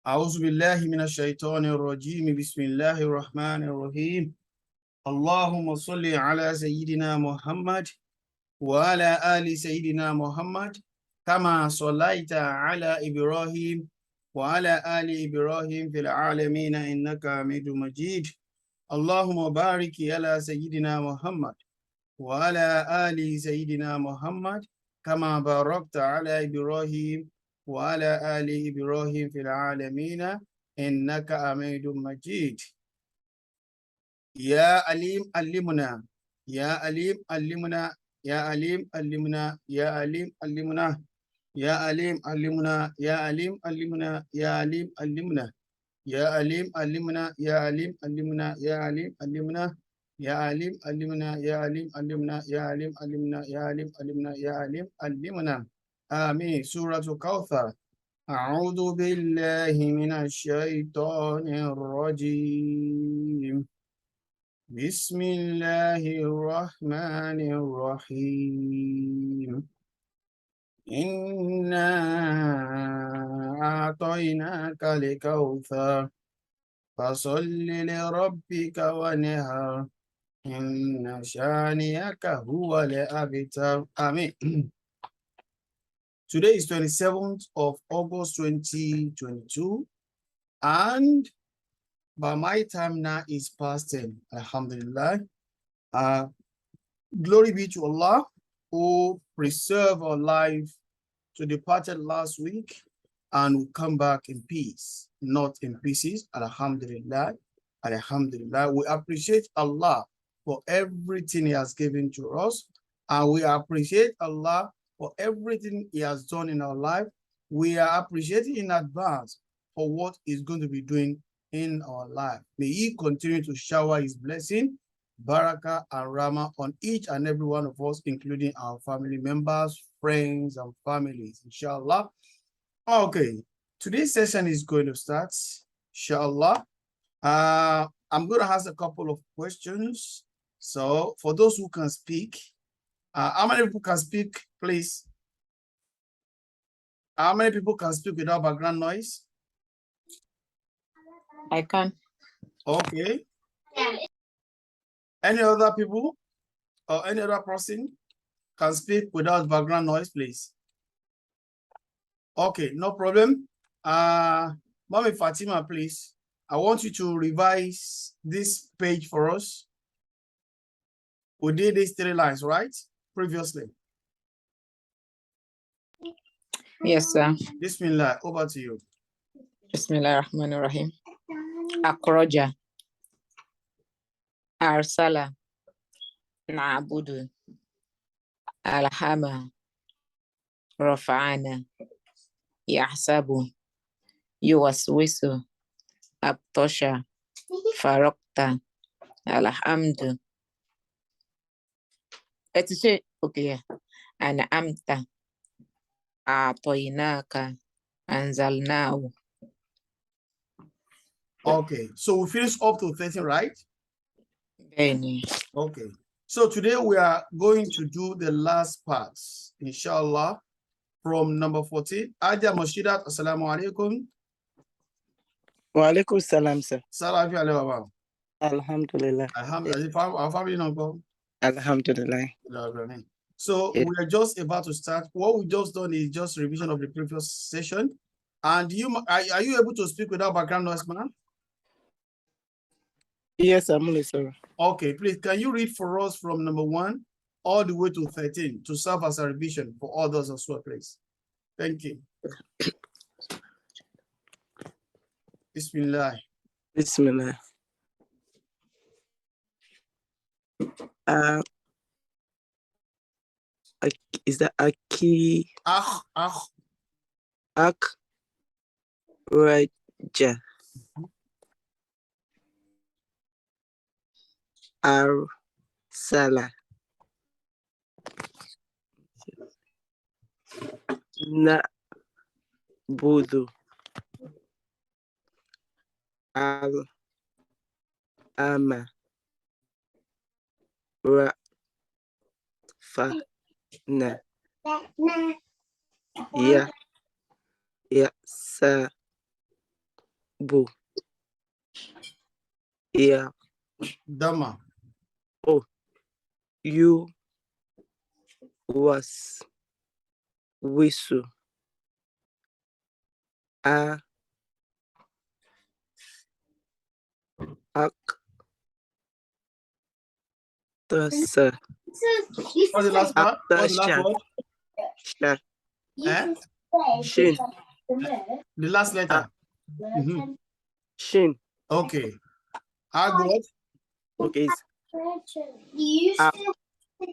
أعوذ بالله من الشيطان الرجيم بسم الله الرحمن الرحيم اللهم صل على سيدنا محمد وعلى آل سيدنا محمد كما صليت على إبراهيم وعلى آل إبراهيم في العالمين إنك حميد مجيد اللهم بارك على سيدنا محمد وعلى آل سيدنا محمد كما باركت على إبراهيم وعلى آل إبراهيم في العالمين إنك حميد مجيد يا عليم علمنا يا عليم علمنا يا عليم علمنا يا عليم علمنا يا عليم علمنا يا عليم علمنا يا عليم علمنا يا عليم علمنا يا عليم علمنا يا عليم علمنا يا عليم علمنا يا عليم علمنا يا عليم علمنا يا عليم علمنا يا عليم علمنا آمين. سورة الكوثر. أعوذ بالله من الشيطان الرجيم بسم الله الرحمن الرحيم إنا أعطيناك الكوثر فصل لربك ونهر إن شانئك هو الأبتر. Amen. Today is 27th of August 2022 and by my time now is past 10. Alhamdulillah. Glory be to Allah who preserved our life to departed last week and will come back in peace, not in pieces. Alhamdulillah. Alhamdulillah. We appreciate Allah for everything He has given to us, and we appreciate Allah for everything He has done in our life. We are appreciating in advance for what He's going to be doing in our life. May He continue to shower His blessing, barakah, and rahmah on each and every one of us, including our family members, friends, and families, inshallah. Okay, today's session is going to start, inshallah. I'm going to ask a couple of questions. So for those who can speak, how many people can speak, please? How many people can speak without background noise? I can. Okay. Any other people or any other person can speak without background noise, please? Okay, no problem. Mommy Fatima, please. I want you to revise this page for us. We did these 3 lines, right? Previously. Yes, sir. Bismillah, over to you. Bismillah ar-Rahman ar-Rahim. Akroja. Arsala. Na'budu. Alhama. Rafa'ana. Yahsabu. Yuwaswisu. Abtosha. Farokta. Alhamdu. Okay. An'amta. A'toinaka. Anzalnahu. Okay, so we finished up to 13, right? Bene. Okay, so today we are going to do the last parts, inshallah, from number 14. Aja Mashidat, assalamu alaikum. Wa alaikum salam, sir. Salafi alaikum. Alhamdulillah. Our family number. Alhamdulillah. So we are just about to start. What we just done is just revision of the previous session. And are you able to speak without background noise, man? Yes, I'm listening. Okay, please, can you read for us from number 1 all the way to 13 to serve as a revision for others as well, please? Thank you. Bismillah. Bismillah. Is that Aki? Raja. Arsala. Na'budu. Al-ama. Rafa'na. Yahsabu. Bu. Ya. Dama. You. Was. Wisu. A. Ak. Tosa. What's the last part? What's the last Tosha. word? Sha. Eh? Shin. The last letter. Shin. Okay. How good? Okay. You Ah. still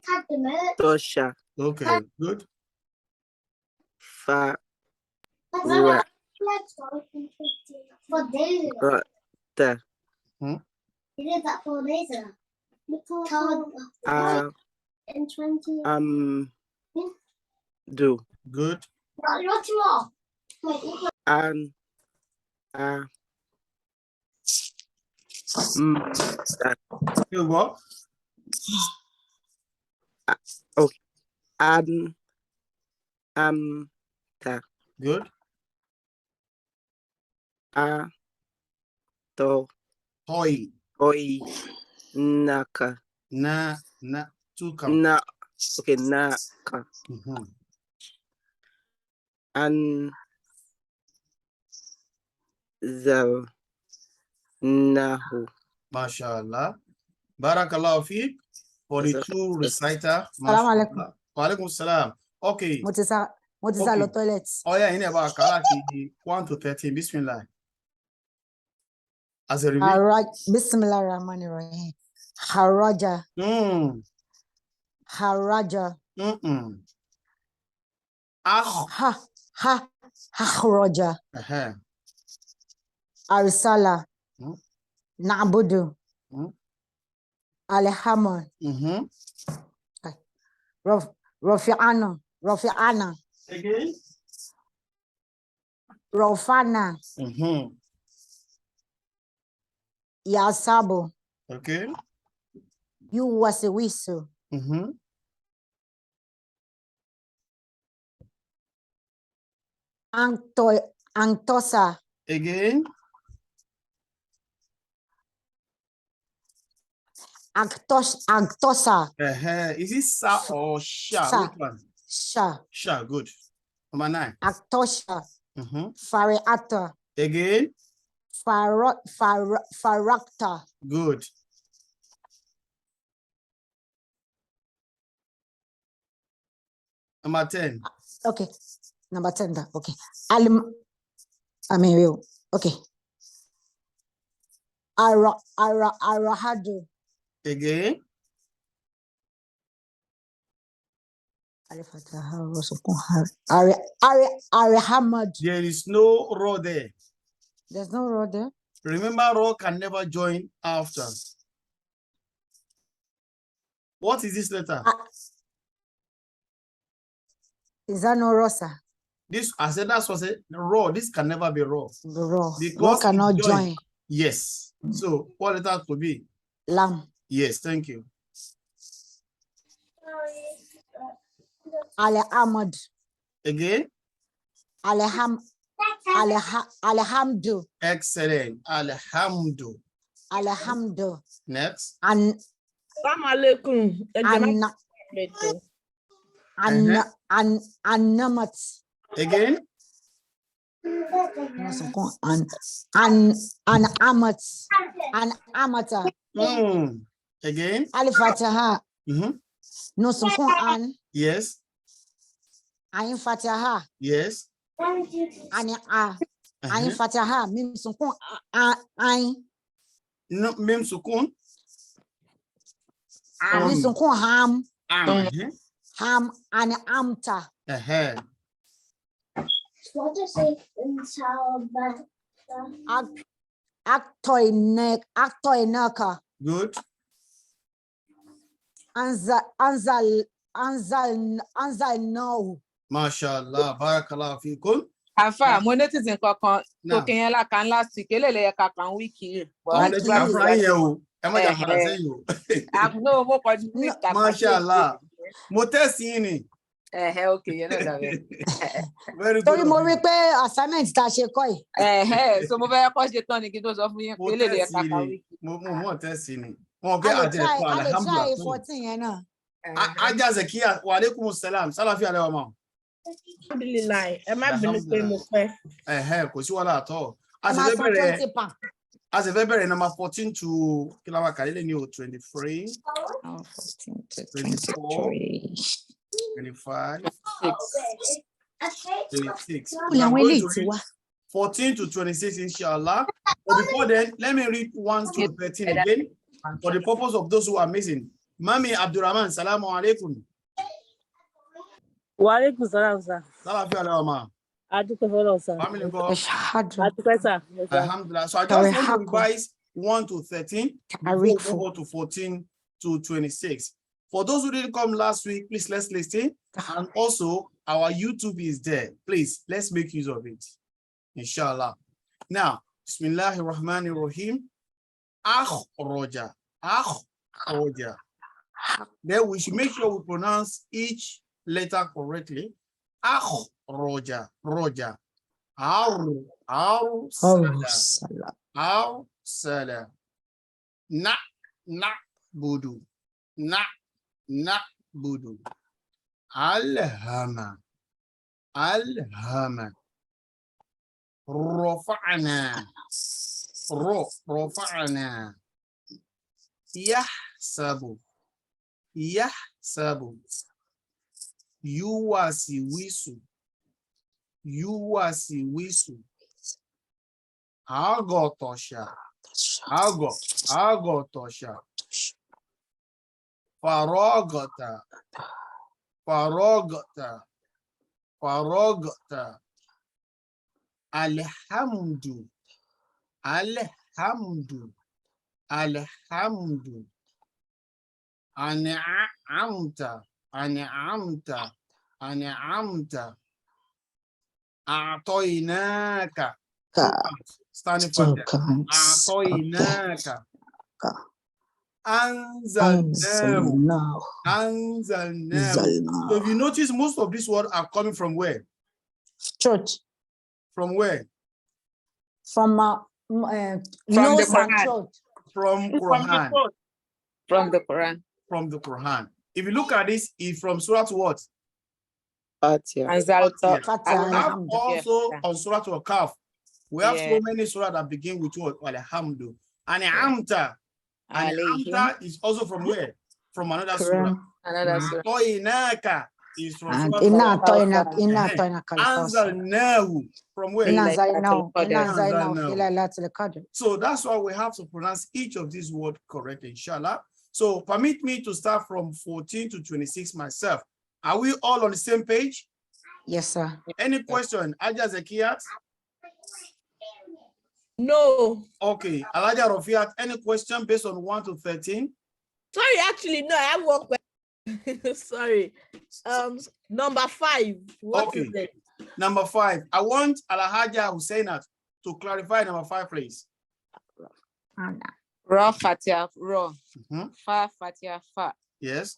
had the merch. Tosha. Okay, good. Fa. But Ra. for days ago. Ta. You did that 4 days ago. In 20. Do. Good. What's wrong? Wait, An. A. Ta. You what? An. Ta. Good. A. To. Toy. Oi. Naka. Na. Two count. Na. Okay. Naka. An. Zal. Nahu. MashaAllah. Barakallahu fiqh for the true reciter. Salam alaikum. Wa alaikum salam. Okay. Mo ti sá Okay. lọ toilet. Oh yeah, in about Karaki 1 to 13. Bismillah. As a review. Bismillah rahman rahim. Haraja. Haraja. Haraja. Arsala. Na'budu. Alhamd. Rafi'ana. Again. Rofana. Yasabu. Okay. You was a whistle. Antosa. Again. Antosa. Is it sa or sha? Sa. Which one? Sha. Sha, good. Number 9. Actosha. Fariata. Again. Farakta. Good. Number 10. Okay. Number 10. Okay. Okay. Arahadu. Again. Arihamad. There is no row there. There's no row there. Remember, row can never join after. What is this letter? Is that no rosa? This, I said that's what I said. Row. This can never be row. The row. Because Row cannot join. Yes. So what letter could be? Lam. Yes, thank you. Ahmad. Again. Alhamdu. Excellent. Alhamdu. Alhamdu. Next. Namat. Again. Amata. Again. Alifataha. No an. Yes. Ain fataha. Yes. Ain fataha. Mim sukun ain. No, mem sukun. Mim sukun ham. Ham and amta. What does it in Salabata? Actoinaka. Good. Anzal no. MashaAllah. Barakallah fikum. Afa, mo notice nǹkan kan tó kẹyìn la kan last week eléyìí ka kan wiki. No, mo kọ di week ka. MashaAllah. Mo test yín ni. Okay, you know that. Very Torí good. mo of rí you. pé assignment tá a ṣe kọ́ yìí. So mo fẹ́ kọ́ ṣe tán ni kí n tó sọ fún yín Mo pé lè lè test kàkà ni. wíìkì. Mo test ni. Wọ́n A gẹ́ lè àjẹ́ try ẹ̀kọ́ alhamdulillah. 14 yẹn náà. Ajá Zakiya, wa alaikum salam. Sálàfíà lẹ́wọ̀ mọ́. Alhamdulillah, ẹ má bínú pé mo pẹ́. Kò sí wàhálà àtọ̀. A Ẹ sì máa fẹ́ san bẹ̀rẹ̀ 20 pound. a sì fẹ́ bẹ̀rẹ̀ number 14 to kíláwà kàlílẹ̀ ní o 23, 14 to 24, 23. 25, 26. Ó We lè are àwọn going eléyìí to ti read wá. 14 to 26, inshallah. But before then, let me read 1 to 13 again for the purpose of those who are missing. Mami Abdurrahman, salamu alaikum. Wa alaikum salam, sir. Sálàfíà lẹ́wọ̀ mọ́. Adúpẹ́ fọ́lọ́run, sir. Family go. Ashhadu Adúpẹ́, sir. Yes, sir. Alhamdulillah. So I just want to Tarihakum. revise 1 to 13. Tarifu. Go to 14 to 26. For those who didn't come last week, please let's listen. And also, our YouTube is there. Please, let's make use of it. Inshallah. Now, Bismillahir Rahmanir Rahim. Akhraja. Akhraja. Then we should make sure we pronounce each letter correctly. Akhraja. Roja. Arsala. Budu. Budu. Alhama. Rafa'na. Rafa'na. Yahsabu. Yuwasiwisu. Agotosha. Faragata. Alhamdu. An'amta. A'toinaka. Standing for that. A'toinaka. Anzalnahu. So if you notice, most of these words are coming from where? Church. From where? From the Quran. Church. From Quran. From the Quran. From the Quran. If you look at this, it's from Surah to what? Fatiha. We have also on Surah to Al-Kahf. We have so many surah that begin with what? Alhamdu. And Amta. And Amta is also from where? From another surah. Another surah. Toinaka is from Surah Anzalnahu. From where? So that's why we have to pronounce each of these words correctly, inshallah. So permit me to start from 14 to 26 myself. Are we all on the same page? Yes, sir. Any question? Aja Zakiyat? No. Okay. Alaja Rafiat, any question based on 1 to 13? Sorry, actually, no, I have one question. Sorry. Number 5. What is it? Number 5. I want Alhaja Hussainat to clarify number 5, please. Ra Fatiha, Ra. Fa Fatiha, Fa. Yes.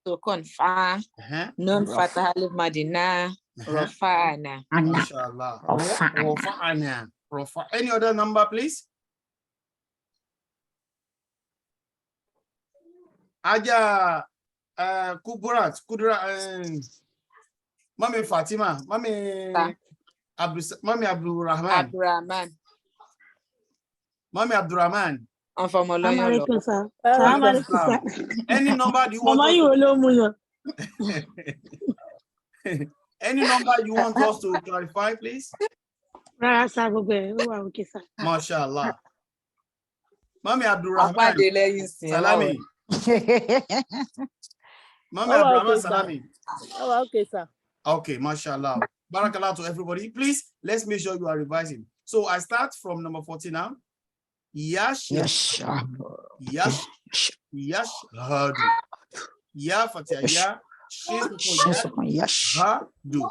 So con Fa. Nun Fatiha Liv Madina. Rafa'ana. Mashallah. Rafa'ana. Any other number, please? Aja Kudrat, Mami Fatima, Mami Abdurrahman. Mami Abdurrahman. Any number you want any number you want us to clarify, please? Mashallah. Mami Abdurrahman. Salami. Mami Abdurrahman Salami. Oh, okay, sir. Okay, mashallah. Barakallah to everybody. Please, let's make sure you are revising. So I start from number 14 now. Yashhadu. Ya Fatiha, ya. Yashhadu.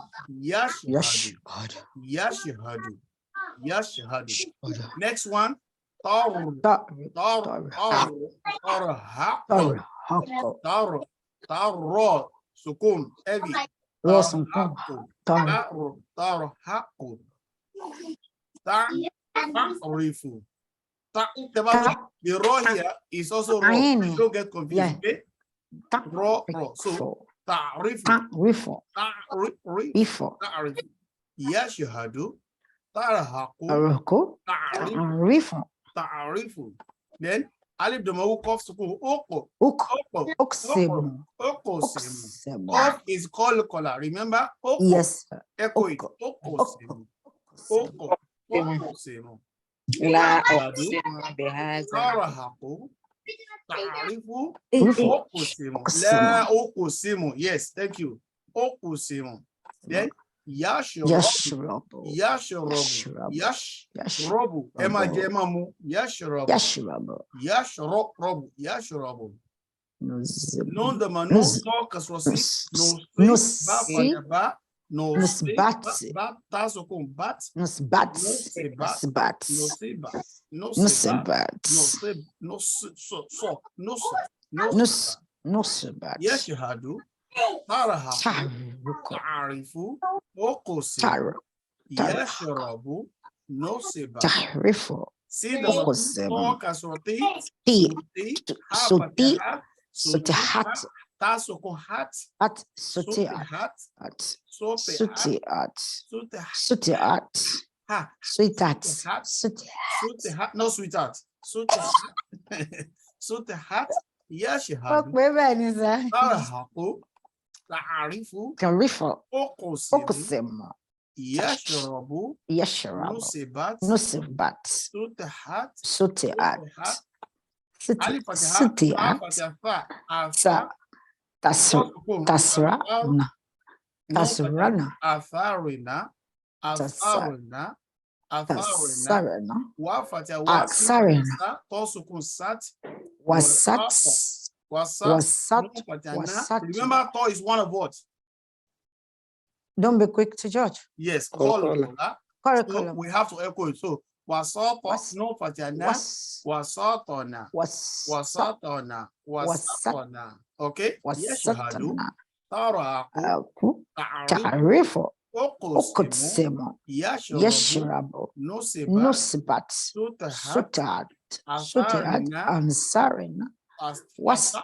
Next one. Sukun, heavy. Rosunkun. Tarhaku. Tarhaku. Ta'rifu. The raw here is also raw. Aini. Don't get confused. Yeah. Okay? Raw. So ta'rifu. Ta'rifu. Ta'rifu. Ta'rifu. Yashhadu. Tarhaku. Aroko. Ta'rifu. Ta'rifu. Ta'rifu. Then alif damawu kof sukun oko. Oksemu. Okosemu. Kof is color. Remember? Oko. Yes. Echo it. Okosemu. Oko. Okosemu. لا أقسم بهذا Tarhaku. Ta'rifu. Rifu. Okosemu. La okosemu. Yes, thank you. Okosemu. Then yashrabu. Yashrabu. Yashrabu. Yashrabu. Emma jemamu. Yashrabu. Yashrabu. Yashrabu. Yashrabu. Nuzib. Non the man no talk as was no see ba no Nusbat. ba taso com bat Nusbat. Nusbat. Nusbat. no se ba no Nusbat. se no so no Nus. Nusbat. yashhadu taraha Taruko. ta'rifu oqsim Taru. yashrabu no se ba Tahrifu. see the Oqsim. talk as roti Suti. Suti hat. taso com hat At. Suti sote hat at. sope Suti at. sote hat Suti at. ha Sweetheart. Sweetheart. Suti. sote hat no sweetheart sote hat sote hat yashhadu Bẹ́ẹ̀ sir. tarhaku ta'rifu Tahrifu. oqsim Oqsim. yashrabu Yashrabu. nusibat Nusibat. sote hat Suti at. hat Suti. alif fatiha Suti ha at. fatiha fa Sa. Tasrana. Tasrana. Atharina. Tasarana. Wa fatiha Aksarina. tosukun sat Wasat. Wasat. no fatiha na. Wasat. Remember, to is one of what? Don't be quick to judge. Yes, Curriculum. So Curriculum. we have to echo it. So wasata Was- no fatiha na. Was. Wasatona. Wasat. Wasatona. Okay. Yashhadu Wasatana. taraku Ta'rifu. oqsimu Uqsimu. yashrabu Yashrabu. nusibat Nusbat. sutahat Sutat. Sutiat. Ansarina. Was-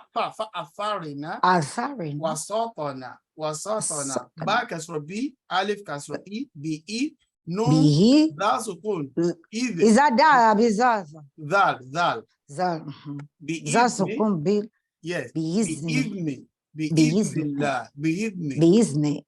Atharina. Atharina. Wasatona. Wasatona. Ba kasra B, alif kasra E, B E, nun, Bihi. dal sukun, either, Is that that? Bizaza. dal, Zal. be Zasukun bil. yes, Biizni. be Biizni. evening, Biizni.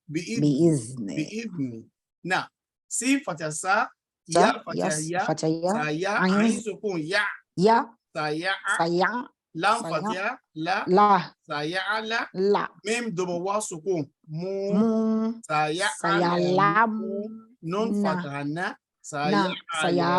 Biizni. Now, see fatasa, Sa. ya fataya, Yes. Fataya. saya, Ain. ain sukun, ya, Ya. saya, Saya. lam saya. fataya, la, La. saya, la, La. mem domo wa sukun, mu, Mu. saya, Saya lamu. nun na. fatahana, Na. Saya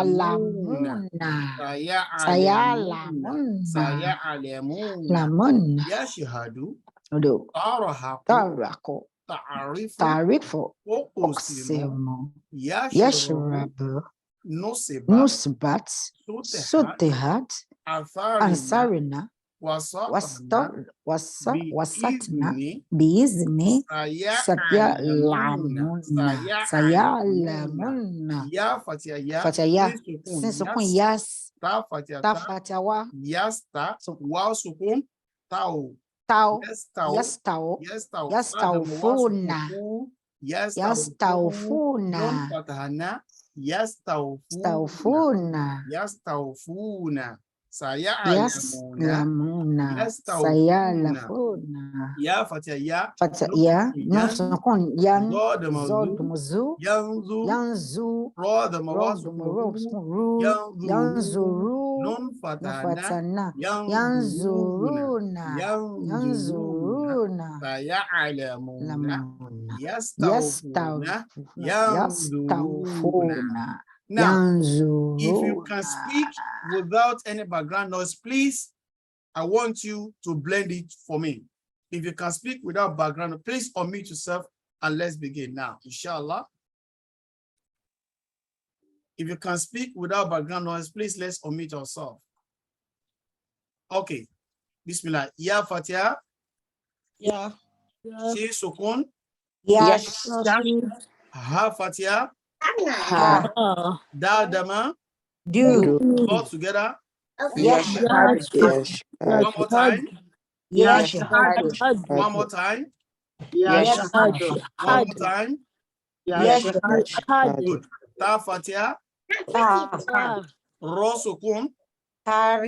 alamuna. lamuna. Saya Saya alamuna. lamuna. Saya alamuna. Lamuna. Yashhadu Udo. tarahaku Taraku. ta'rifu Tarifu. uqsimu Uqsimu. yashrabu Yashrabu. nusibat Nusbat. sutihat Sutihat. atharina Ansarina. wasatana Wasatna. biizni Biizni. saya Satya alamuna. lamuna. Saya lamuna. Ya fatya ya Fataya. sin sukun Sinsukun yas. yas. Ta fatya Ta ta fatawa. yasta So- wa sukun tau Tau. yastau Yastau. yastau Yastaufuna. Yastaufuna. non fatahana yastaufuna Yastaufuna. saya Yes. alamuna Lamuna. Yastaufuna. Saya lafuna. ya fatya ya Fataya. Nusukun yan. Zod mazu. Zod muzu. yanzu Yanzu. ra da mawasu Ru. yanzuru Yanzuru. non fatahana Nafatana. yanzuruna Yanzuruna. Yanzuruna. saya alamuna Lamuna. yastaufuna Yastaufuna. Now, if you Yanzuruna. can speak without any background noise, please, I want you to blend it for me. If you can speak without background, please unmute yourself and let's begin now, inshallah. If you can speak without background noise, please let's unmute ourselves. Okay. Bismillah. Ya Fatiha. Yeah. Shin Sukun. Yashhadu. Ha Fatia, Ha. Dal Dama, Do. all together. Yashhadu. One more time. Yashhadu. One more time. Yashhadu. One more time. Yashhadu. Good. Ta Fatia, Ta. Ro Sukun, Ta.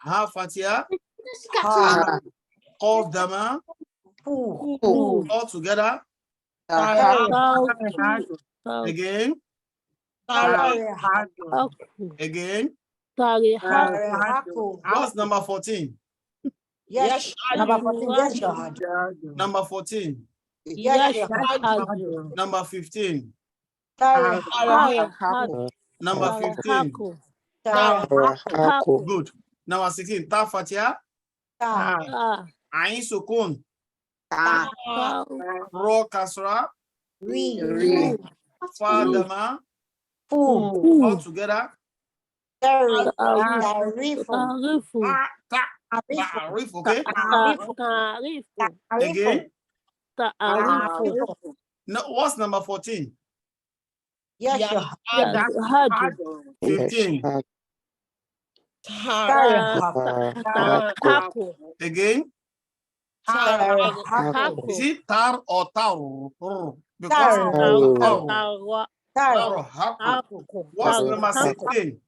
Ha Fatia, Qaf Dama, Pu. all together. Ta. Again. Haku. Again. Haku. What's number 14? Yashhadu. Number 14. Yashhadu. Number 15. Haku. Number 15. Haku. Good. Number 16. Ta Fatia, Ta. Ain Sukun, Ta. Ro Kasra, Fa Dama, Pu. all together. Tarifu. Ta'rif, okay? Tarifu. Again. Tarifu. No, what's number 14? Yashhadu. 15. Haku. Again. Haku. Is it tar or tar? Because tar, haku. What's number 16?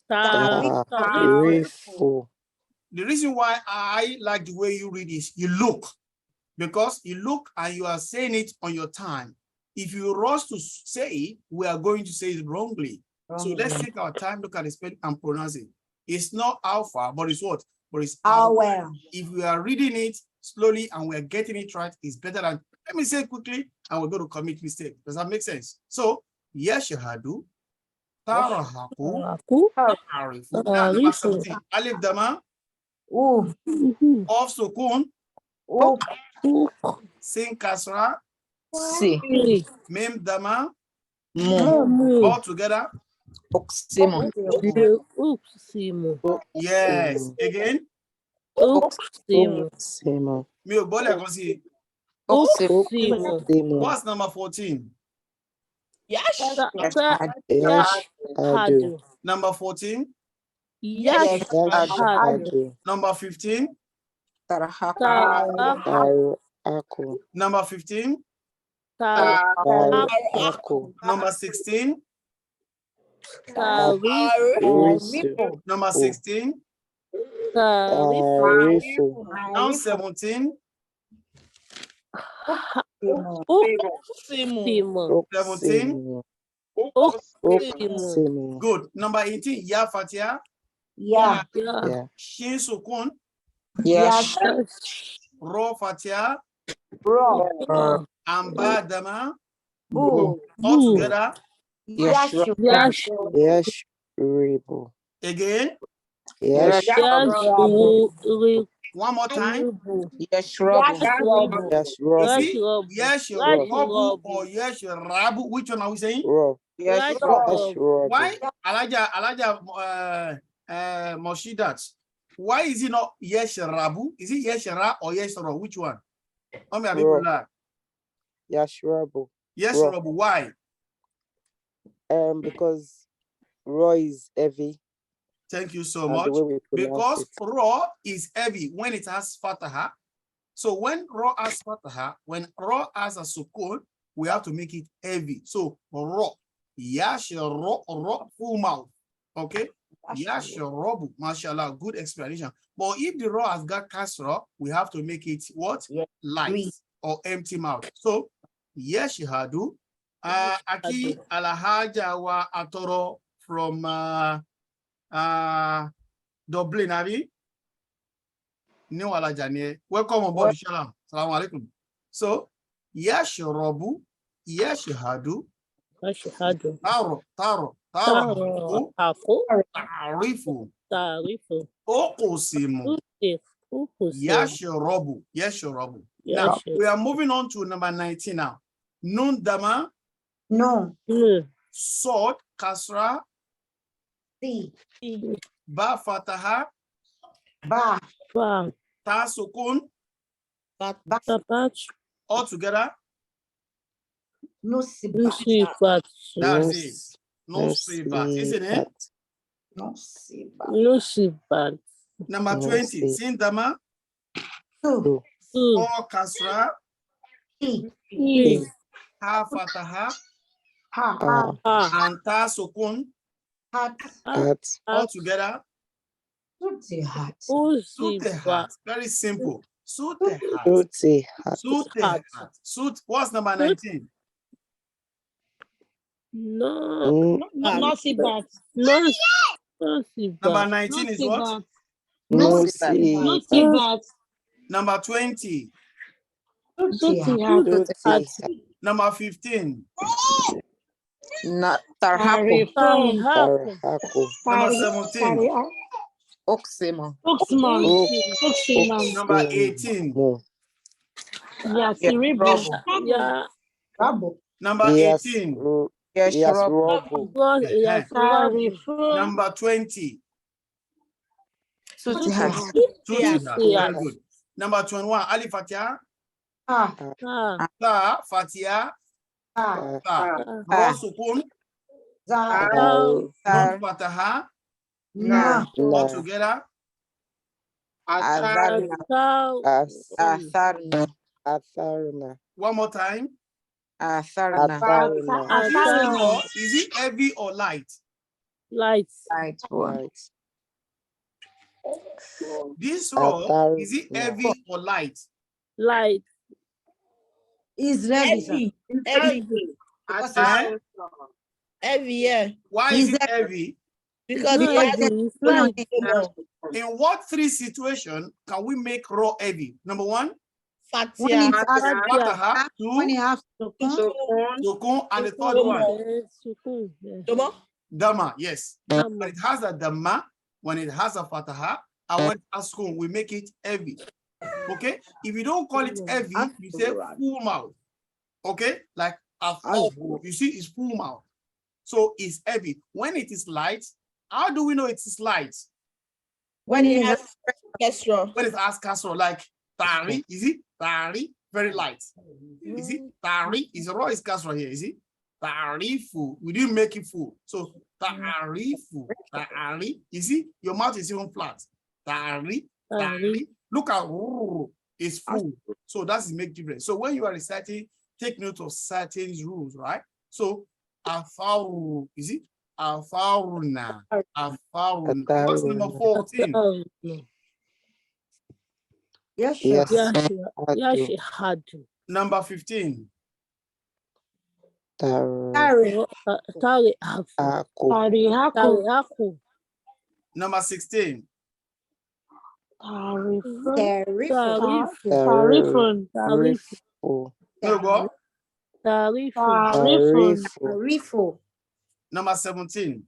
Tarifu. The reason why I like the way you read is you look, because you look and you are saying it on your time. If you rush to say it, we are going to say it wrongly. So let's take our time, look at the spelling and pronounce it. It's not alpha, but it's what? But it's alpha. If we are reading it slowly and we're getting it right, it's better than, let me say it quickly, and we're going to commit mistake. Does that make sense? So, yashhadu, tarahaku, ta'arifu. Now, number 17. Alif Dama, Of Sukun, Sin Kasra, Mim Dama, all together. Yes. Again. Oksimo. Mi ò gbọ́ lẹ́ẹ̀kan sí. What's number 14? Yashhadu. Number 14. Yashhadu. Number 15. Tarahaku. Number 15. Tarahaku. Number 16. Risu. Number 16. Tarifu. Now 17. 17. Oksimo. Good. Number 18. Ya Fatia. Yeah. Shin Sukun. Ro Fatia. Amba Dama. All together. Yashribu. Again. One more time. Yashrabu. Yes, Rabu or yes, Rabu. Which one are we saying? Yashrabu. Why? Alaja Moshidat. Why is it not yes, Rabu? Is it yes, Ra or yes, Ra? Which one? Yashrabu. Yes, Rabu. Why? Because Ra is heavy. Thank you so much. Because Ra is heavy when it has Fataha. So when Ra has Fataha, when Ra has a Sukun, we have to make it heavy. So Ra, Yashrabu, full mouth. Okay? Yashrabu, mashallah, good explanation. But if the Ra has got Kasra, we have to make it what? Light or empty mouth. So Yashhadu. Aki Alahaja wa Atoro from Dublin, Abi. New Alajani. Welcome on board, Shalom. Salaam alaikum. So, Yashrabu, Yashhadu, Taro, Tarifu, Okusimu, Yashrabu. Now, we are moving on to number 19 now. Nun Dama, Sod, Kasra, Ba Fataha, Ta Sukun, Tapat. All together. Nusibat. That's it. No sibat, isn't it? Nusibat. Number 20. Sindama. Two. Or kasra. E. Ha fataha. Ah. And ta sukun. All together. Usibat. Sutehat. Very simple. Sutehat. Sutehat. Sut. What's number 19? No. Nosibat. Nosibat. Number 19 is what? Nosibat. Number 20. Nosibat. Number 15. Tarhaku. Number 17. Oximo. Number 18. Yeah. Number 18. Number 20. Sutihat. Sutihat. Very good. Number 21. Alif Fatiha. Ta Fatiha. Ta. Ro sukun. Nun Fataha. All together. Atharna. One more time. Atharna. This raw, is it heavy or light? Light. This raw, is it heavy or light? Light. Is heavy. Heavy. Heavy, yeah. Why is it heavy? Because No, it has it's light. In what three situations can we make raw heavy? Number one, Fatia. Fataha. Two, Sukun. And the third one, Tomo? Dama. Yes. When it has a Dama, when it has a Fataha, and when it has Sukun, we make it heavy. Okay? If you don't call it heavy, you say full mouth. Okay? Like a full, you see, it's full mouth. So it's heavy. When it is light, how do we know it is light? When it has casserole. When it has casserole, like Tari, is it? Tari, very light. Is it? Tari is raw is casserole here, is it? Tarifu. We didn't make it full. So Tarifu. Tari, is it? Your mouth is even flat. Tari. Look at it's full. So that's the make difference. So when you are reciting, take note of certain rules, right? So Afaru, is it? Afaruna. Afaruna. What's number 14? Number 15. Number 16. Number 17.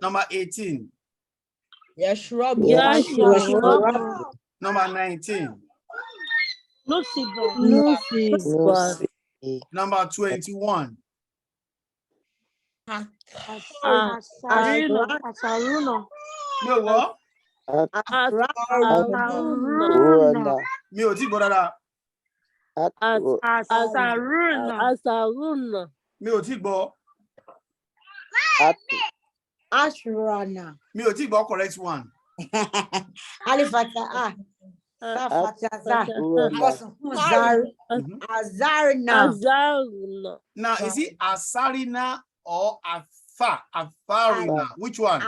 Number 18. Number 19. Number 21. No what? Mi ò tí gbọ́ dáadáa. Mi ò tí gbọ́. Mi ò tí gbọ́ correct one. Now, is it Asarina or Afarina? Which one?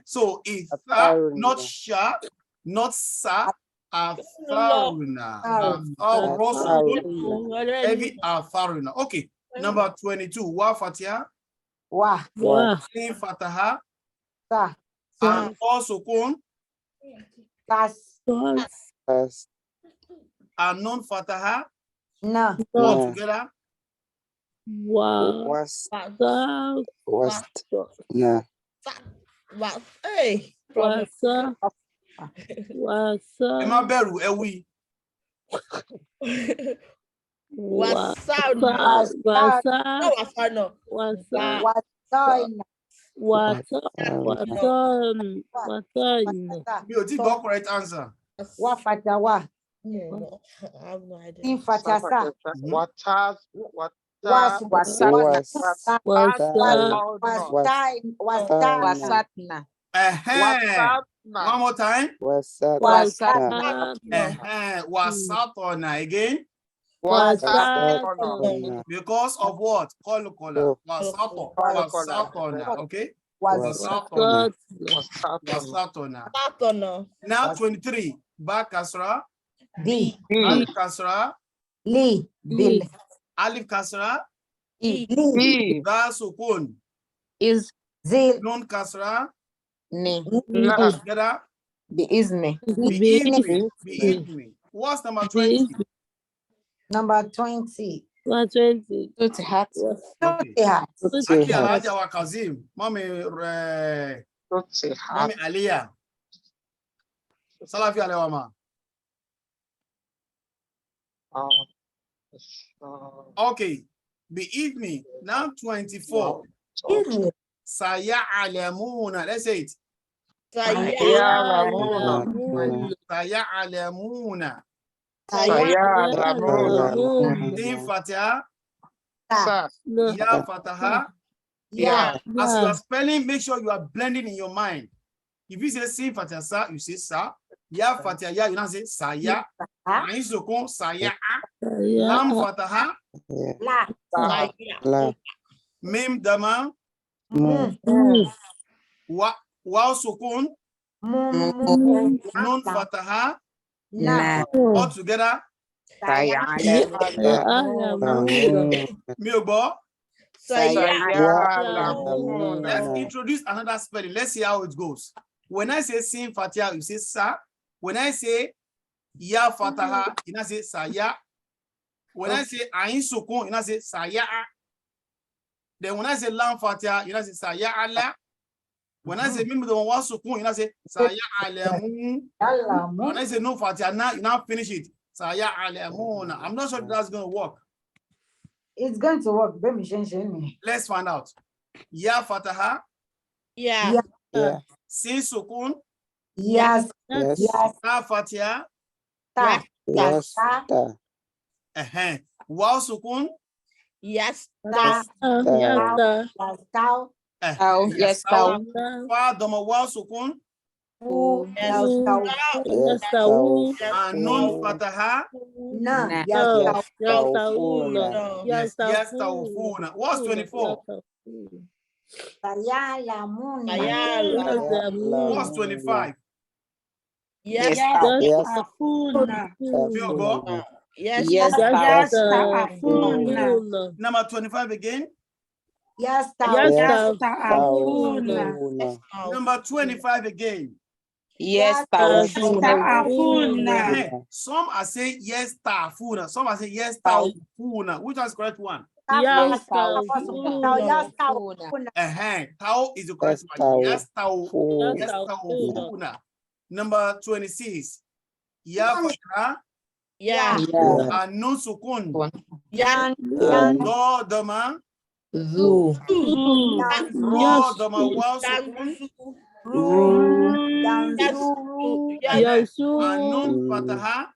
So it's not Sha, not Sa, Afarina. Heavy Afarina. Okay, number 22. Wa Fatia. Sin Fataha. And also Kun. And non Fataha. All together. Hey. Ẹ má bẹ̀rù, ẹ wí. Water. Mi ò tí gbọ́ correct answer. Wafatawa. No, I have no idea. Infatasa. Wasatna. One more time. Wasatna. Wasatona again. Because of what? Kola. Wasatona. Okay. Wasatona. Now 23. Ba kasra. D. Alif kasra. Li. Bil. Alif kasra. Li. Ba sukun. Is Zil. Nun kasra. ne. Together. Biizni. Be. What's number 20? Number 20. 20. Tutihat. Okay. Aki Alhaja wa Kazim. Mommy Aliyah. Salafi alewama. Okay. Be. Now 24. Saya'alamuna. Let's say it. Saya'alamuna. Din Fatiha. Ya Fataha. Yeah. As you are spelling, make sure you are blending in your mind. If you say Sin Fatiha Sa, you say Sa. Ya Fatiha Ya, you now say Saya. Ain Sukun, Saya. Lam Fataha. La. Mim Dama. Waw Sukun. Nun Fataha. Na. All together. Miogbo. Let's introduce another spelling. Let's see how it goes. When I say Sin Fatiha, you say Sa. When I say Ya Fataha, you now say Saya. When I say Ain Sukun, you now say Saya. Then when I say Lam Fatiha, you now say Saya Allah. When I say Mim the one Sukun, you now say Saya Alamu. When I say No Fatiha, now you now finish it. Saya Alamuna. I'm not sure if that's going to work. It's going to work. Let's find out. Ya Fataha. Yeah. Sin Sukun. Yes. Ta Fatiha. Waw Sukun. Yes. Yes. Fa Doma Waw Sukun. And Nun Fataha. Yes, Tawfuna. What's 24? What's 25? Yes. Fiogo. Yes. Number 25 again. Number 25 again. Yes. Some are saying yes, Tafuna. Some are saying yes, Tawfuna. Which one is the correct one? Tau is the correct one. Yes, Tawfuna. Number 26. Ya Fatra. And Nun Sukun. Do Dama. Zu. Ro Dama Waw Sukun. And Nun Fataha.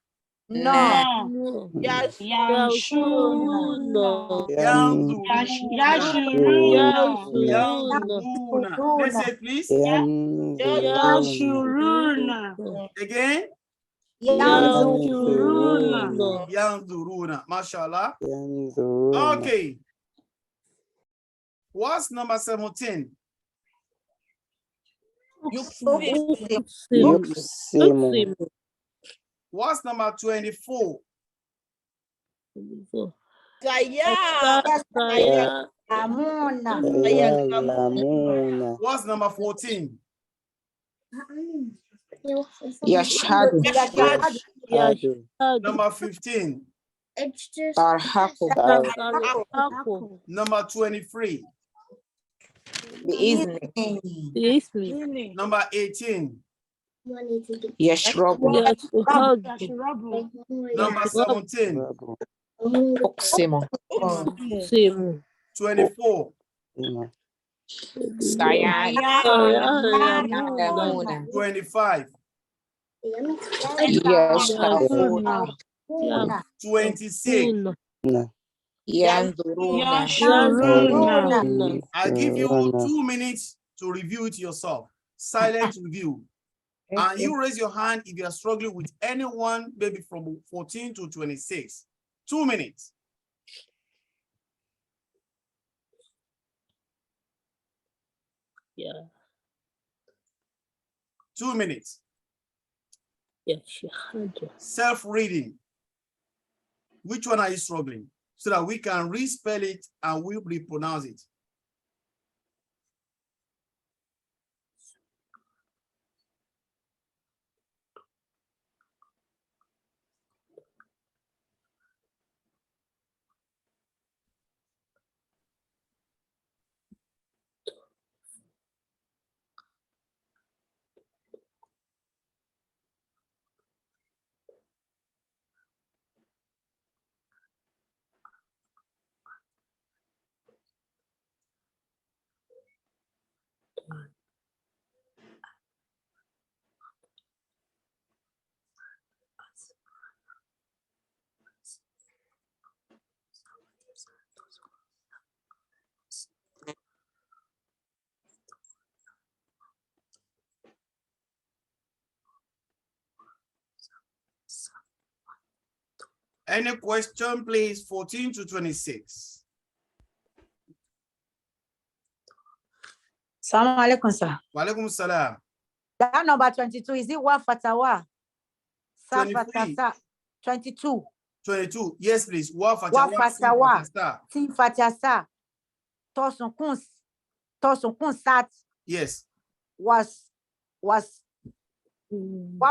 Yanzuruna. Let's say please. Again. Yanzuruna. Mashallah. Okay. What's number 17? What's number 24? What's number 14? Yashhadu. Number 15. Tarhaku. Number 23. Biizni. Number 18. Yashrabu. Number 17. Uqsimu. 24. سيعلمون 25, يشتهون 26. ينظرون I give you 2 minutes to review it yourself. Silent review. And you raise your hand if you are struggling with anyone, maybe from 14 to 26. 2 minutes. Yeah. 2 minutes. Yes. Self-reading. Which one are you struggling? So that we can respell it and we repronounce it. Any question, please? 14 to 26. Assalamu alaikum, sir. Wa alaikum salam. That number 22, is it wa fatawa? 23. 22. 22. Yes, please. Wa Wa fatawa. fatawa. Sin fatasa. Tosun kun sat Yes. was wa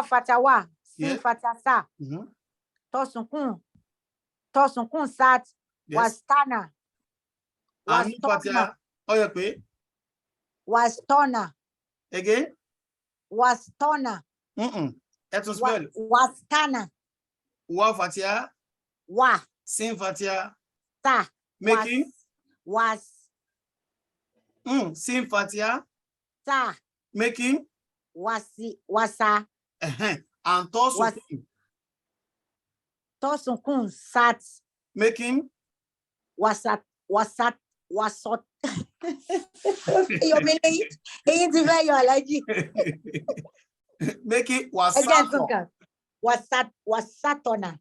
fatawa. Sin Yes. fatasa. Tosun kun sat Yes. was tana. And fatia. Oh, yeah, pay. Was tona. Again. Was tona. Let's spell. Was tana. Wa fatia. Wa. Sin fatia. Ta. Making. Was. Sin fatia. Ta. Making. Wasa. And Tosun kun sat. Making. Wasat. You mean Make it wasatona. Wasatona.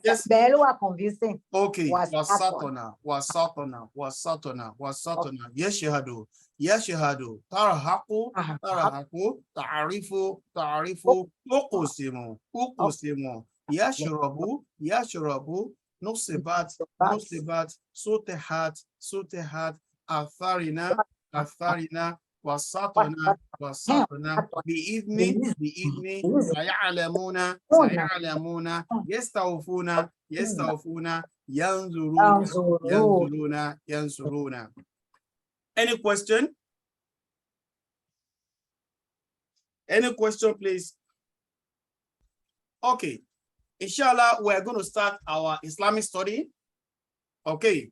Yes. Belo convincing. Okay. Wasatona. Yes, you had. Tarahaku. Ta'arifu. Uqsimu. Yashrabu. Nusibat. Sutehat. Atharina. Wasatona. Bi'idni. Saya'lamuna. Yastawfuna. Yanzuruna. Any question? Any question, please? Okay. Inshallah, we're going to start our Islamic study. Okay.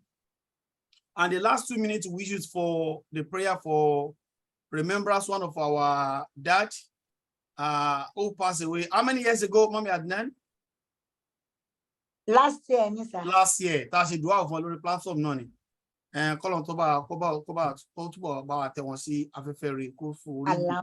And the last 2 minutes we use for the prayer for remembrance one of our dad who passed away. How many years ago, Mommy Adnan? Last year, sir. Last year. That's a dua of our platform, noni. And call on Toba, Tewon si afefere ko furi.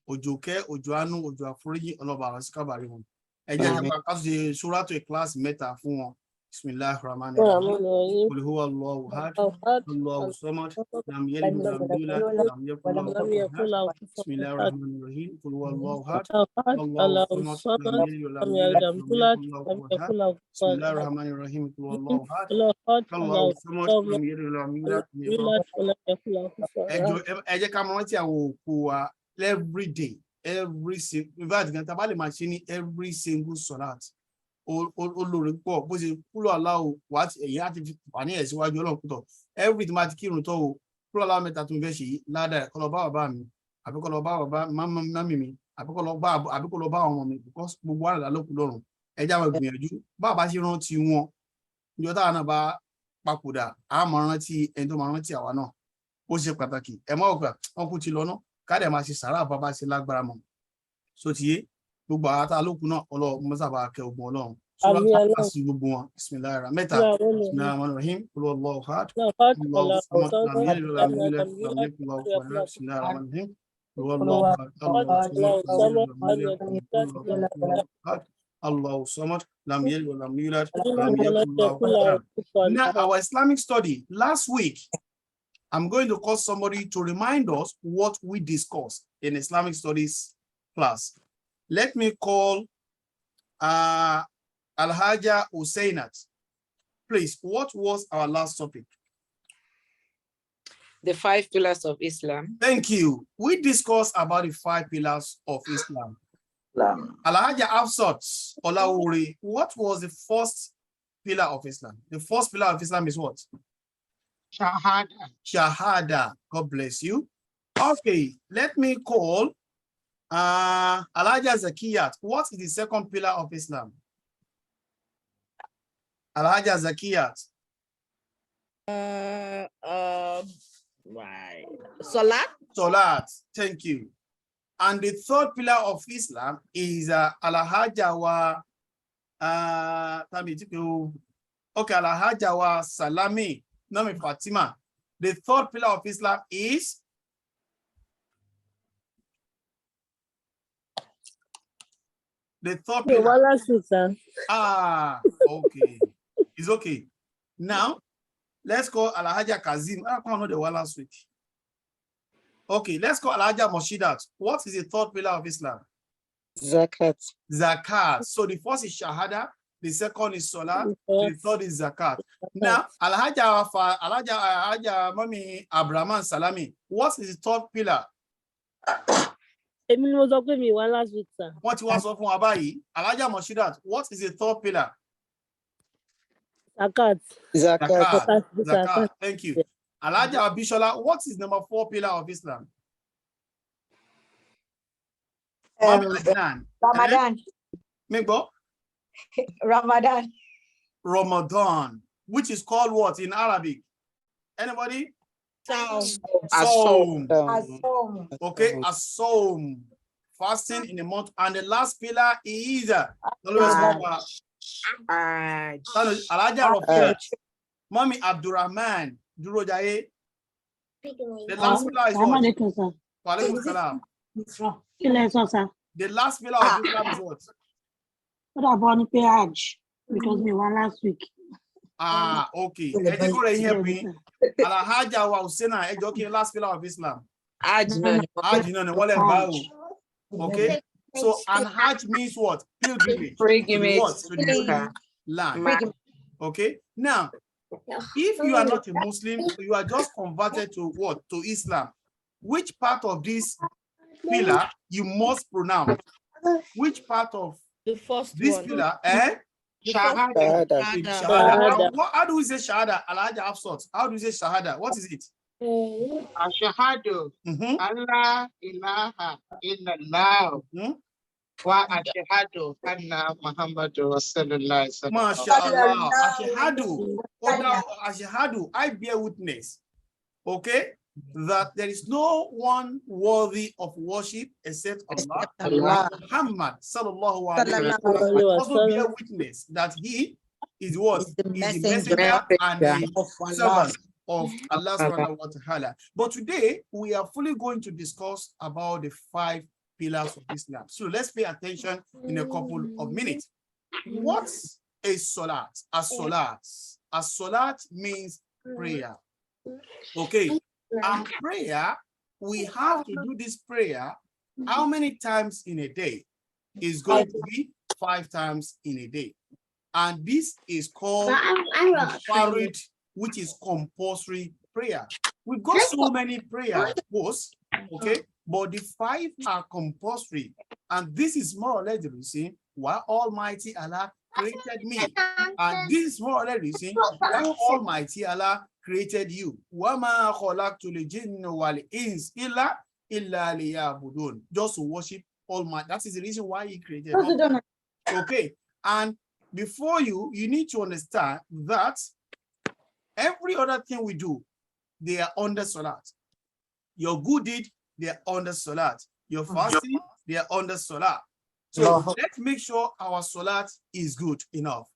Ojoke, Ojoanu, Ojo Afuriji, Oloba Rasikabari. And just because the surah to a class meta for Bismillah Rahman Rahim. Qul huwa Allahu ahad, Allahu samad, lam yalid wa lam yulad, lam yakul lahu kufuwan ahad. Bismillah Rahman Rahim. Qul huwa Allahu ahad, Allahu samad, lam yalid wa lam yulad, lam yakul lahu kufuwan ahad. Bismillah Rahman Rahim. Qul huwa Allahu ahad, Allahu samad, lam yalid wa lam yulad, lam yakul lahu kufuwan ahad. Ẹ jẹ́ ká mọ̀ rántí àwọn òkú wa every day. Every single machine, every single sonat. Olórí pọ̀ bó ṣe kúrò aláwọ̀ wá ẹ̀yìn láti fi wà ní ẹ̀síwájú ọlọ́run pútọ̀ every time àti kírun tó o kúrò aláwọ̀ mẹ́ta tó ń fẹ́ ṣe ládàá kó lọ bá bàbá mi àbí kó lọ bá bàbá mami mi àbí kó lọ bá àwọn ọmọ mi because gbogbo àràdà ló kù lọ́rùn ẹjẹ́ àwọn ìgbìyànjú bàbá ṣe rántí wọn Ìjọ táwa náà bá papòdà, a máa rántí ẹni tó máa rántí àwa náà. Ó ṣe pàtàkì. Ẹ má ọgbà, wọn kú ti lọ náà. Ká dẹ̀ máa ṣe sàárà bàbá ṣe lágbára mọ́. So ti yé, gbogbo àwọn tá lókun náà, Ọlọ́run mọ́sàbà kẹ́ ogun Ọlọ́run. Sura ká sí gbogbo wọn. Bismillahir mẹ́ta. Bismillahir rahim. Qul huwallahu ahad. Allahu samad. Lam yalid wa lam yulad. Lam yakul lahu kufuwan ahad. Bismillahir rahim. Qul huwallahu ahad. Allahu samad. Lam yalid wa lam yulad. Lam yakul lahu kufuwan ahad. Now, our Islamic study last week, I'm going to call somebody to remind us what we discussed in Islamic studies class. Let me call Alhaja Hussainat. Please, what was our last topic? The 5 pillars of Islam. Thank you. We discussed about the 5 pillars of Islam. Alhaja Afsat Olawuri, what was the first pillar of Islam? The first pillar of Islam is what? Shahada. Shahada. God bless you. Okay, let me call Alhaja Zakiyat. What is the second pillar of Islam? Alhaja Zakiyat. Right. Salat. Salat. Thank you. And the third pillar of Islam is Alhaja wa Alhaja wa Salami Nami Fatima. The third pillar of Islam is the third pillar. Okay. It's okay. Now, let's call Alhaja Kazim. I can't know the one last week. Okay, let's call Alhaja Moshidat. What is the third pillar of Islam? Zakat. Zakat. So the first is Shahada, the second is Salah, the third is Zakat. Now, Alhaja Mami Abraman Salami, what is the third pillar? What you want to from Abai? Alhaja Moshidat, what is the third pillar? Zakat. Zakat. Thank you. Alhaja Abishola, what is number 4 pillar of Islam? Ramadan. Migbo? Ramadan. Ramadan, which is called what in Arabic? Anybody? As-Sawm. As-Sawm. Okay, As-Sawm. Fasting in the month. And the last pillar is Alhaja Rafiat. Mommy Abdurrahman. Durojaye. The last pillar is what? Walaikum salam. The last pillar of Islam is what? What about the page? Because we were last week. Okay. Alhaja wa Hussaina, okay, last pillar of Islam. Okay. So, and Hajj means what? Pilgrimage. What? To the land. Okay. Now, if you are not a Muslim, you are just converted to what? To Islam. Which part of this pillar you must pronounce? Which part of The first this one. pillar? Shahada. Shahada. How do we say Shahada? Alhaja Afsat. How do we say Shahada? What is it? Ashhadu Allah ilaha illallah wa ashhadu anna Muhammadur Rasulullah. MashaAllah. Ashhadu. I bear witness. Okay? That there is no one worthy of worship except Allah. Muhammad sallallahu alaihi wasallam also bear witness that he is what? The Is the messenger and the servant of Allah subhanahu wa ta'ala. But today we are fully going to discuss about the 5 pillars of Islam. So let's pay attention in a couple of minutes. What's a salat? A salat means prayer. Okay. And prayer, we have to do this prayer how many times in a day? Is going to be 5 times in a day. And this is called farid, which is compulsory prayer. We've got so many prayers, okay, but the 5 are compulsory. And this is more or less the reason why Almighty Allah created me. And this is more or less the reason why Almighty Allah created you. وَمَا خَلَقْتُ الْجِنَّ وَالْإِنسَ إِلَّا لِيَعْبُدُونَ. Just to worship Almighty. That is the reason why He created us. Okay. And before you need to understand that every other thing we do, they are under salat. Your good deed, they are under salat. Your fasting, they are under salat. So let's make sure our salat is good enough.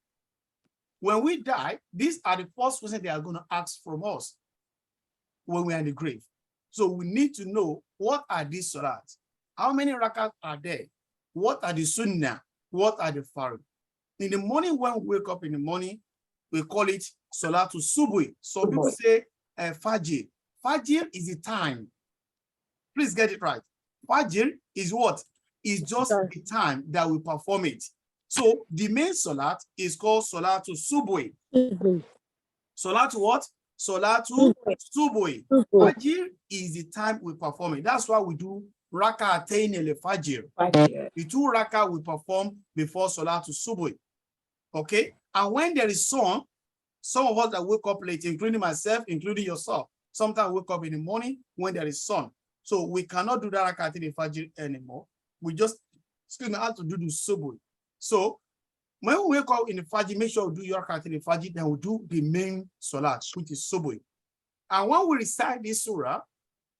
When we die, these are the first questions they are going to ask from us when we are in the grave. So we need to know, what are these salats? How many rakats are there? What are the sunnah? What are the farid? In the morning, when we wake up in the morning, we call it salatu subui. So people say fajr. Fajr is the time. Please get it right. Fajr is what? Is just the time that we perform it. So the main salat is called salatu subui. Salatu what? Salatu subui. Fajr is the time we perform it. That's why we do rak'atayn al-fajr. The 2 rak'ah we perform before salatu subui. Okay? And when there is sun, some of us that wake up late, including myself, including yourself, sometimes wake up in the morning when there is sun. So we cannot do that rak'atayn al-fajr anymore. We just, have to do the subui. So when we wake up in the fajr, make sure we do your rak'atayn al-fajr, then we do the main salat, which is subui. And when we recite this surah,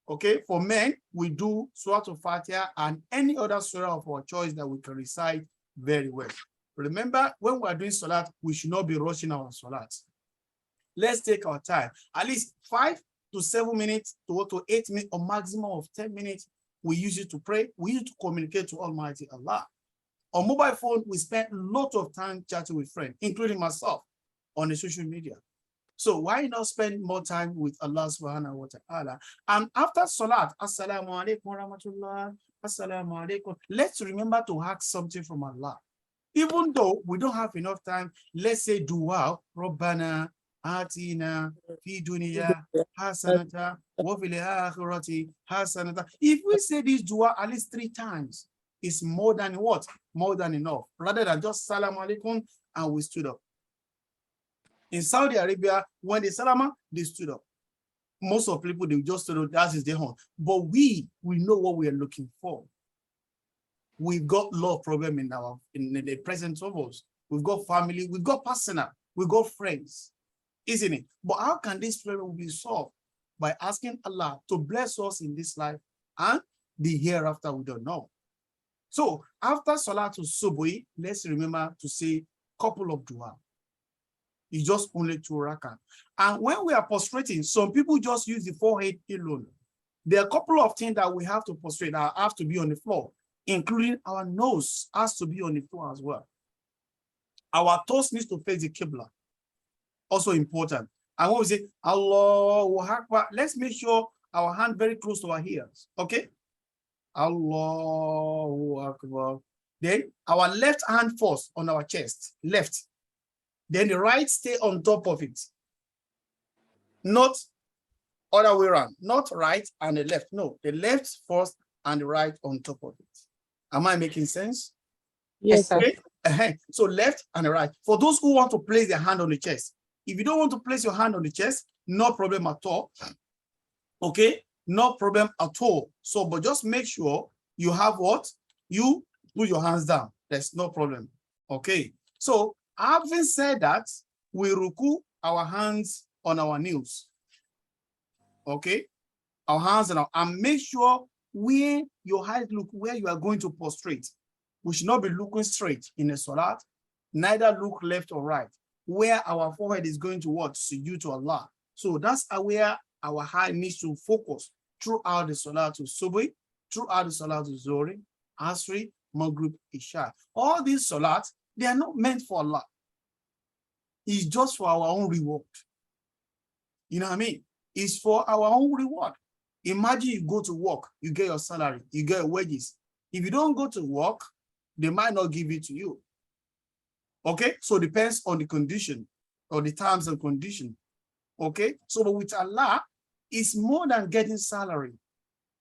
okay, for men, we do Surah Al-Fatiha and any other surah of our choice that we can recite very well. Remember, when we are doing salat, we should not be rushing our salat. Let's take our time, at least 5 to 7 minutes to 8 minutes, or maximum of 10 minutes. We use it to pray. We use it to communicate to Almighty Allah. On mobile phone, we spend a lot of time chatting with friends, including myself, on the social media. So why not spend more time with Allah subhanahu wa ta'ala? And after salat, assalamu alaikum wa rahmatullah, assalamu alaikum, let's remember to ask something from Allah. Even though we don't have enough time, let's say dua, Rabbana atina fi dunya hasanata wa fil akhirati hasanata. If we say this dua at least 3 times, it's more than what? More than enough. Rather than just salamu alaikum and we stood up. In Saudi Arabia, when they salama, they stood up. Most of people, they just stood up, that is their home. But we know what we are looking for. We've got a lot of problems in the presence of us. We've got family, we've got personal, we've got friends, isn't it? But how can this problem be solved? By asking Allah to bless us in this life and the hereafter, we don't know. So after Salatul Subhi, let's remember to say a couple of dua. It's just only 2 rak'ah. And when we are prostrating, some people just use the forehead alone. There are a couple of things that we have to prostrate that have to be on the floor, including our nose has to be on the floor as well. Our toes needs to face the Qibla. Also important. And when we say Allahu Akbar, let's make sure our hand very close to our ears. Okay? Allahu Akbar. Then our left hand first on our chest, left. Then the right stay on top of it. Not other way around, not right and the left. No, the left first and the right on top of it. Am I making sense? Yes, sir. Okay. So left and the right. For those who want to place their hand on the chest, if you don't want to place your hand on the chest, no problem at all. Okay, no problem at all. So, but just make sure you have what? You put your hands down. There's no problem. Okay. So, having said that, we ruku our hands on our knees. Okay, our hands and make sure where your eyes look, where you are going to prostrate. We should not be looking straight in a salat, neither look left or right, where our forehead is going to what? Sujood to Allah. So that's where our eye needs to focus throughout the salat to Subhi, throughout the salat to Zuhri, Asri, Maghrib, Isha. All these salats, they are not meant for Allah. It's just for our own reward. You know what I mean? It's for our own reward. Imagine you go to work, you get your salary, you get your wages. If you don't go to work, they might not give it to you. Okay? So it depends on the condition or the terms and condition. Okay? So but with Allah, it's more than getting salary.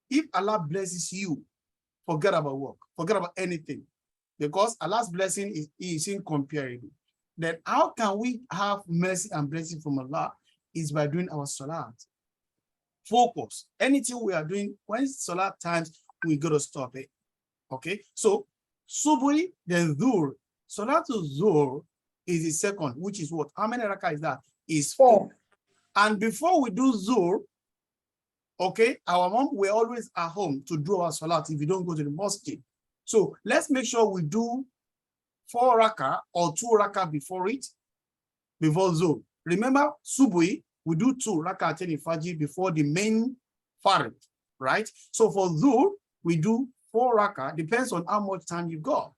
If Allah blesses you, forget about work, forget about anything. Because Allah's blessing is incomparable. Then how can we have mercy and blessing from Allah? Is by doing our salat. Focus. Anything we are doing, when it's salat times, we got to stop it. Okay? So, Subhi, then Dhuhr. Salatul Dhuhr is the second, which is what? How many rakah is that? Is 4. 4. And before we do Zuhr, okay, our mom, we're always at home to do our salat if you don't go to the mosque. So let's make sure we do 4 rakah or 2 rakah before it, before Zuhr. Remember, Subui, we do 2 rakah Fajr before the main Farid, right? So for Zuhr, we do 4 rakah, depends on how much time you got.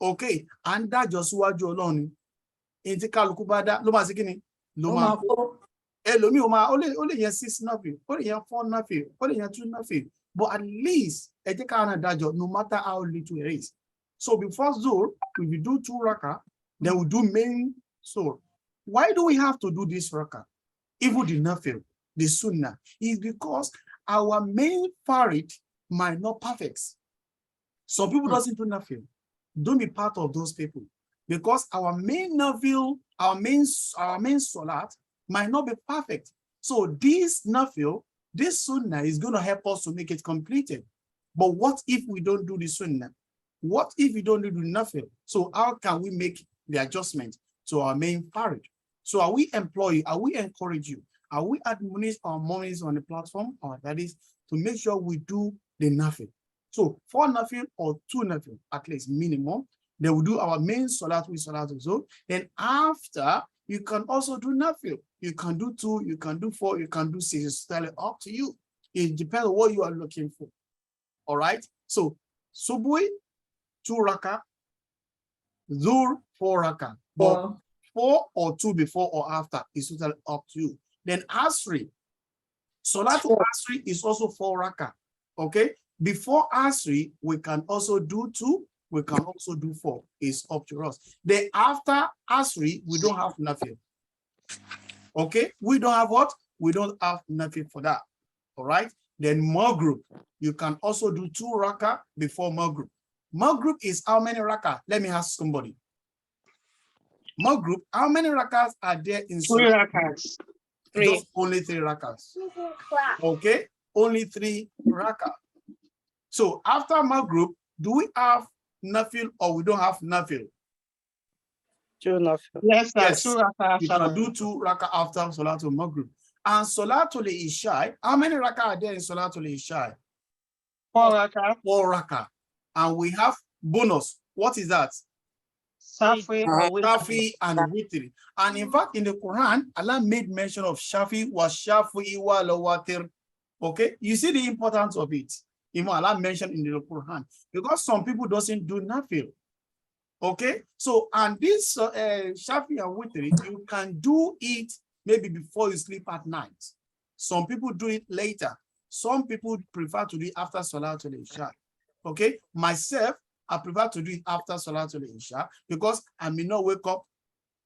Okay, and that just what you alone. Inti kaluku bada, lo ma se kini? Lo ma ko. Elomi o ma only yen 6 nothing, only yen 4 nothing, only yen 2 nothing. But at least no matter how little it is. So before Zuhr, we will do 2 rakah, then we do main Zuhr. Why do we have to do this rakah? Even the nafil, the sunnah, is because our main farid might not perfect. Some people doesn't do nafil. Don't be part of those people, because our main nafil, our main salat might not be perfect. So this nafil, this sunnah is going to help us to make it completed. But what if we don't do the sunnah? What if we don't do the nafil? So how can we make the adjustment to our main farid? So are we employ you? Are we encourage you? Are we admonish our monies on the platform, or that is to make sure we do the nafil? So 4 nafil or 2 nafil at least minimum. Then we do our main salat with salat Zuhr. Then after, you can also do nafil. You can do 2, you can do 4, you can do 6. It's totally up to you. It depends on what you are looking for. All right. So Subui 2 rakah, Zuhr 4 rakah. But 4 or 2 before or after is totally up to you. Then Asri, Salatul Asri is also 4 rakah. Okay, before Asri, we can also do 2, we can also do 4. It's up to us. Then after Asri, we don't have nothing. Okay, we don't have what? We don't have nothing for that. All right, then Maghrib, you can also do 2 rakah before Maghrib. Maghrib is how many rakah? Let me ask somebody. Maghrib, how many rakahs are there in 3 rakahs. Just only 3 rakahs. Okay, only 3 rakahs. So after Maghrib, do we have nafil or we don't have nafil? 2 nafil. Yes, sir. Yes, 2 rakahs. you can do 2 rakah after Salatul Maghrib. And Salatul Isha, how many rakah are there in Salatul Isha? 4 rakahs. 4 rakah. And we have bonus. What is that? Shafi and Witri. And in fact, in the Quran, Allah made mention of Shafi was Shafi wa Watir. Okay, you see the importance of it. Even Allah mentioned in the Quran, because some people doesn't do nafil. Okay, so and this Shafi and Witri, you can do it maybe before you sleep at night. Some people do it later. Some people prefer to do it after Salatul Isha. Okay, myself, I prefer to do it after Salatul Isha because I may not wake up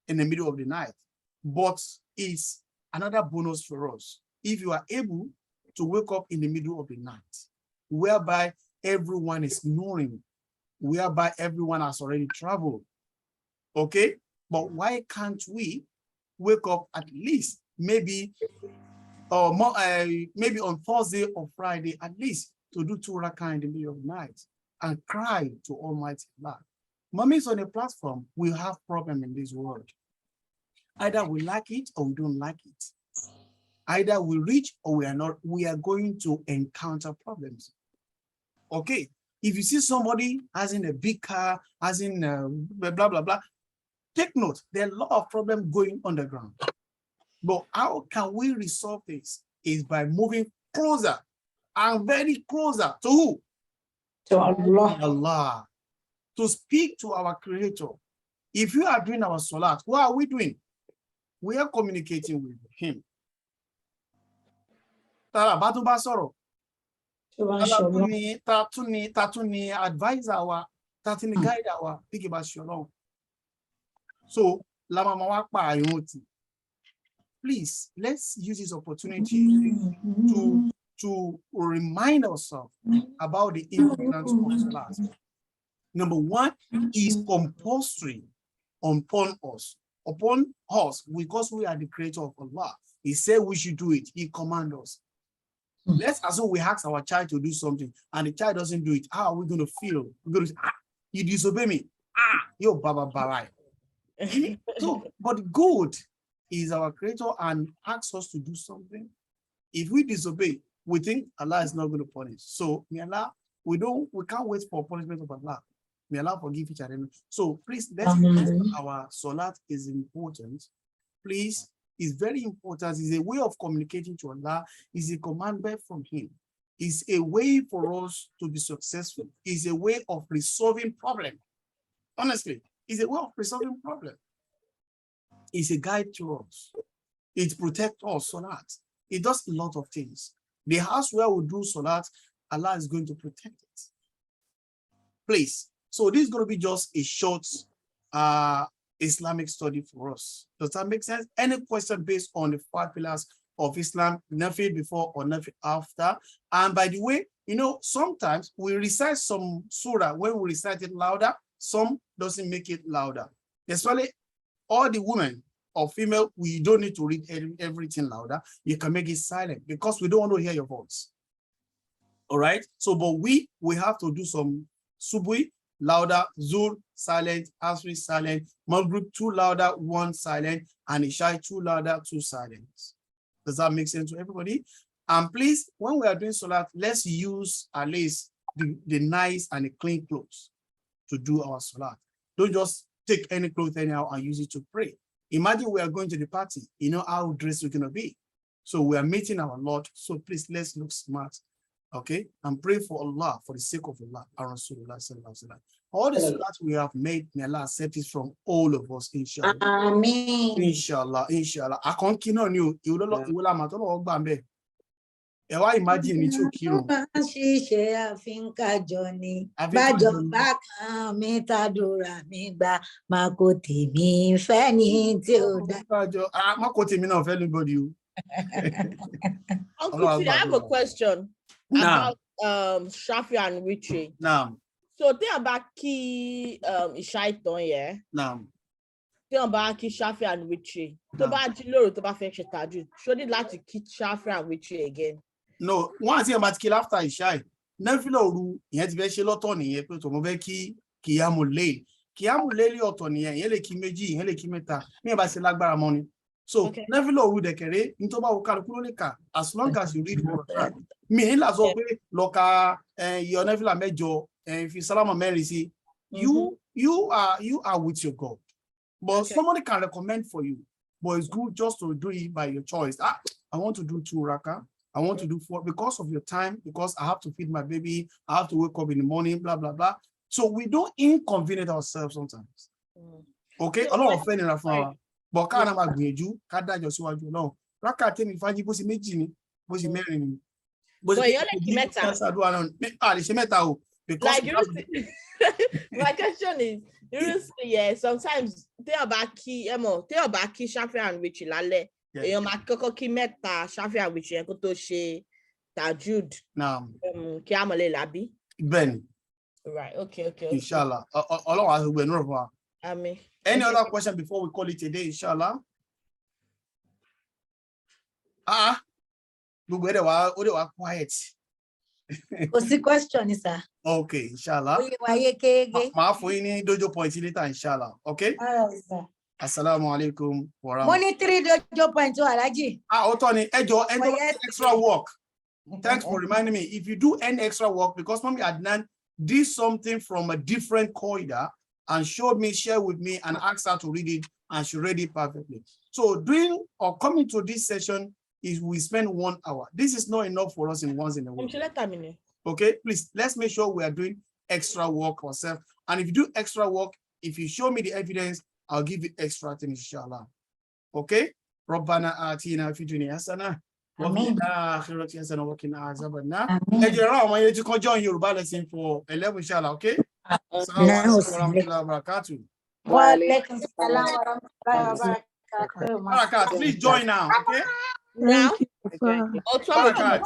in the middle of the night. But it's another bonus for us if you are able to wake up in the middle of the night, whereby everyone is snoring, whereby everyone has already traveled. Okay, but why can't we wake up at least maybe maybe on Thursday or Friday at least to do 2 rakah in the middle of the night and cry to Almighty Allah? Mummies on a platform will have problem in this world. Either we like it or we don't like it. Either we reach or we are not. We are going to encounter problems. Okay, if you see somebody having a big car, having blah blah blah, take note. There are a lot of problems going on the ground. But how can we resolve this? Is by moving closer and very closer to who? To Allah. Allah. To speak to our Creator. If you are doing our salat, what are we doing? We are communicating with Him. Tatuni advisor our, tatuni guide our, think about Shalom. So, please, let's use this opportunity to remind ourselves about the importance of salat. Number 1 is compulsory upon us, because we are the creator of Allah. He said we should do it. He commands us. Let's assume we ask our child to do something and the child doesn't do it. How are we going to feel? We're going to say, you disobey me. Yo, baba barai. So, but God is our creator and asks us to do something. If we disobey, we think Allah is not going to punish. So may Allah, we can't wait for punishment of Allah. May Allah forgive each other. So please, let's our salat is important. Please, it's very important. It's a way of communicating to Allah. It's a commandment from Him. It's a way for us to be successful. It's a way of resolving problem. Honestly, it's a way of resolving problem. It's a guide to us. It protects us, salat. It does a lot of things. The house where we do salat, Allah is going to protect it. Please. So this is going to be just a short Islamic study for us. Does that make sense? Any question based on the 5 pillars of Islam, nothing before or nothing after. And by the way, you know, sometimes we recite some surah when we recite it louder, some doesn't make it louder. Especially all the women or female, we don't need to read everything louder. You can make it silent because we don't want to hear your voice. All right. So, but we have to do some subui louder, Zuhr silent, Asri silent, Maghrib 2 louder, 1 silent, and Isha 2 louder, 2 silent. Does that make sense to everybody? And please, when we are doing salat, let's use at least the nice and the clean clothes to do our salat. Don't just take any clothes anyhow and use it to pray. Imagine we are going to the party, you know how dressed we're going to be. So we are meeting our Lord. So please, let's look smart. Okay, and pray for Allah, for the sake of Allah, and Rasulullah sallallahu alaihi wasallam. All the salat we have made, may Allah accept it from all of us, inshallah. Amen. Inshallah, inshallah. I can't kill on you. You will have to know about me. Why imagine it took you? Uncle, I have a question about Shafi and Witri. Now. So think about key Ishaiton, yeah. Now. Think about key Shafi and Witri. To ba jiloro to ba fe se tajud. Should it like to keep Shafi and Witri again? No, once you about kill after Ishai. Never ru ìyẹn ti fẹ́ ṣe lọ́tọ̀ nìyẹn pé tó mo fẹ́ kí Qiyamul Layl. Qiyamul Layl ọ̀tọ̀ nìyẹn, ìyẹn lè kí méjì, ìyẹn lè kí mẹ́ta. Mi bá ṣe lágbára mọ́ ni. So, never ru dekere, ní tó bá wo kálukú ló lè kà. As long as you read the Quran. Mi ń là sọ pé lọ ka your nefila mẹ́jọ fi salama mẹ́rin sí. You are with your God. But somebody can recommend for you. But it's good just to do it by your choice. I want to do 2 raka. I want to do 4 because of your time, because I have to feed my baby. I have to wake up in the morning, blah, blah, blah. So we don't inconvenience ourselves sometimes. Okay? A lot of friends in our family. But can't have a you, can't die just so you know. Raka tell me if I give you meji, was marrying. But you're like my question is, yeah, sometimes they are back Shafi and Witri lale. You ma koko ki meta Shafi and Witri ko to ṣe tajud. Now, Qiyamul Layl labi. Ben. Right. Okay. Inshallah. Allah has been over. Amen. Any other question before we call it a day, inshallah? We were quiet. What's the question, sir? Okay, inshallah. Ma foini dojo point later, inshallah. Okay? Sir. Assalamu alaikum wa rahmatullahi. Money 3 dojo point to Alaji. Otoni, extra work. Thanks for reminding me. If you do any extra work, because Mommy Adnan did something from a different corridor and showed me, shared with me, and asked her to read it, and she read it perfectly. So doing or coming to this session is we spend 1 hour. This is not enough for us in once in a week. Okay, please, let's make sure we are doing extra work ourselves. And if you do extra work, if you show me the evidence, I'll give you extra things, inshallah. Okay? Rabbana atina fi dunya hasana wa fil akhirati hasana wa qina azaban nar. Ejira àwọn yẹn tí kan join Yorùbá lesson for 11, inshallah, okay? Assalamu alaikum wa rahmatullahi wa barakatuh. Wa alaikum salam wa rahmatullahi wa barakatuh. Barakat, please join now, okay? Now? Barakat.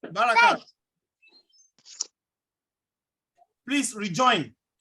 Barakat. Please rejoin.